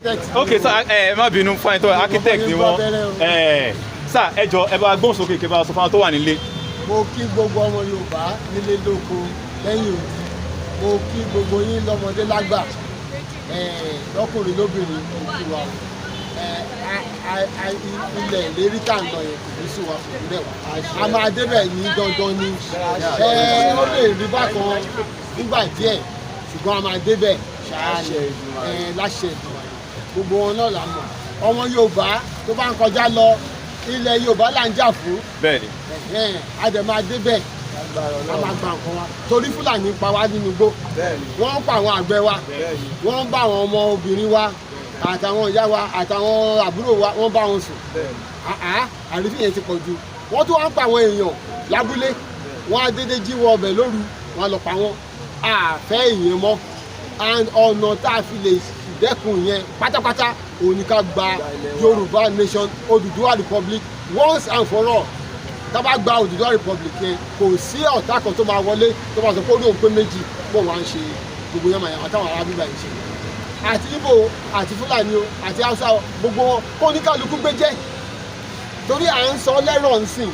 Okay, sir, má bínú fún ẹ tó architect ni wọ́n. Sir, ẹ jọ̀ọ́ ẹ bá gbóhùn sókè kí ẹ bá sọ fún àwọn tó wà nílé. Mo kí gbogbo ọmọ Yorùbá nílé lóko lẹ́yìn òdì. Mo kí gbogbo yín lọ́mọdé lágbà. Lọ́kùnrin lóbìnrin kò sí wa. Ilẹ̀ ìlérí tá à ń lọ yẹn kò ní sí wa kò ní rẹwà. A máa débẹ̀ ní dandan ni. Ó lè rí bákan nígbà díẹ̀ ṣùgbọ́n a máa débẹ̀ láṣẹ ìdùnnú. Gbogbo wọn náà là mọ̀. Ọmọ Yorùbá tó bá ń kọjá lọ ilẹ̀ Yorùbá là ń jà fún. Bẹ́ẹ̀ni. A dẹ̀ máa débẹ̀ a máa gba nǹkan wa torí Fúlàní pa wá nínú igbó. Wọ́n ń pa àwọn àgbẹ̀ wa. Wọ́n ń bá àwọn ọmọ obìnrin wa àtàwọn ìyá wa àtàwọn àbúrò wa wọ́n bá wọn sùn. Àrífín yẹn ti pọ̀ jù. Wọ́n tún wá ń pa àwọn èèyàn lábúlé. Wọ́n á dédé jí wọ ọbẹ̀ lóru wọ́n á lọ pa wọ́n. Àfẹ́ ìyẹn mọ́ ọ̀nà tá a fi lè dẹ́kun yẹn pátápátá òun ni ká gba Yorùbá nation Odùduwà republic once and for all. Tá bá gba Odùduwà republic yẹn kò sí ọ̀tá kan tó máa wọlé tó máa sọ pé ó lóun pé méjì pọ̀ wá ń ṣe gbogbo yẹn màá táwọn ará bíbá yìí ṣe. Àti Ìgbò àti Fúlàní o àti Haúsá o gbogbo wọn kó ní kálukú gbé jẹ́ torí à ń sọ lẹ́rọ̀ nsìn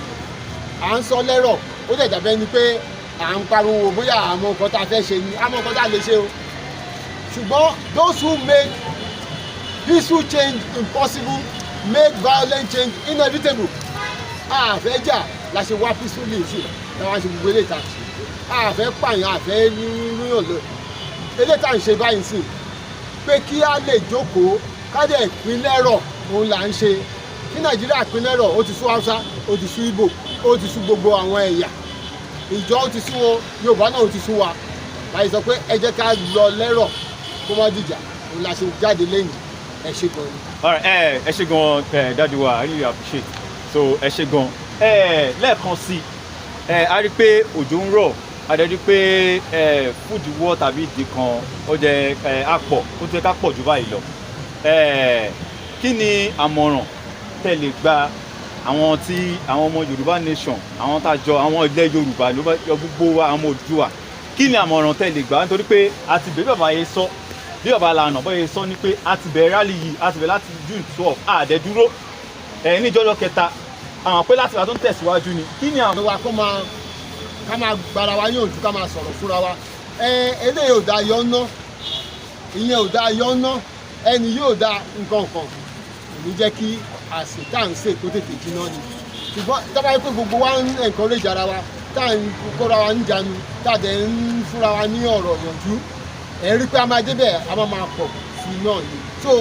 à ń sọ lẹ́rọ̀ ó dẹ̀ dàbẹ́ ni pé à ń pariwo bóyá àmọ́ nǹkan tá a fẹ́ ṣe ni àmọ́ nǹkan tá a lè ṣe o. Ṣùgbọ́n those who make peaceful change impossible make violent change inevitable. Àfẹ́ jà la ṣe wá peacefully sí táwọn ṣe gbogbo eléyìí tá a ṣe. Àfẹ́ pààyàn àfẹ́ ríyàn lọ. Eléyìí tá a ń ṣe báyìí sí pé kí á lè jókòó ká dẹ̀ pín lẹ́rọ̀ òun là ń ṣe. Kí Nàìjíríà pín lẹ́rọ̀ ó ti sú Haúsá ó ti sú Ìgbò ó ti sú gbogbo àwọn ẹ̀yà. Ìjọ ó ti sú wọn Yorùbá náà ó ti sú wa. Láyé sọ pé ẹ jẹ́ ká lọ lẹ́rọ̀ kó má dìjà òun la ṣe jáde lẹ́yìn ẹ ṣe gan ni. Ẹ ṣe gan Daddy wa I really appreciate so ẹ ṣe gan lẹ́ẹ̀kan sí a rí pé òjò ń rọ̀ a dẹ̀ rí pé food war tàbí ìdí kan ó jẹ́ àpọ̀ ó jẹ́ ká pọ̀ jù báyìí lọ kí ni àmọ̀ràn tẹ́ lè gba àwọn tí àwọn ọmọ Yorùbá nation àwọn tájọ àwọn ilẹ̀ Yorùbá ló bá yọ gbogbo wa àwọn Odùduwà kí ni àmọ̀ràn tẹ́ lè gbà nítorí pé a ti bẹ̀rẹ̀ bàbá yẹn sọ bí ọba lànà bọ́ yẹn sọ ni pé a ti bẹ̀rẹ̀ rally yìí a ti bẹ̀rẹ̀ láti June 12 àdẹ́dúró níjọ́jọ́ kẹta àwọn pé láti wà tó ń tẹ̀síwájú ni kí ni àwọn. wa ká máa gbára wa yóò ju ká máa sọ̀rọ̀ fúnra wa eléyìí ò da yọ ná ìyẹn ò da yọ ná ẹni yóò da nǹkan kan ní jẹ́ kí àsè tá à ń sè kó tètè jiná ni ṣùgbọ́n dábàá pé gbogbo wa ń encourage ara wa tá à ń kóra wa ń jánu tá à dẹ̀ ń fúnra wa ní ọ̀rọ̀ yànjú rí pé a máa débẹ̀ a máa pọ̀ sí náà ni so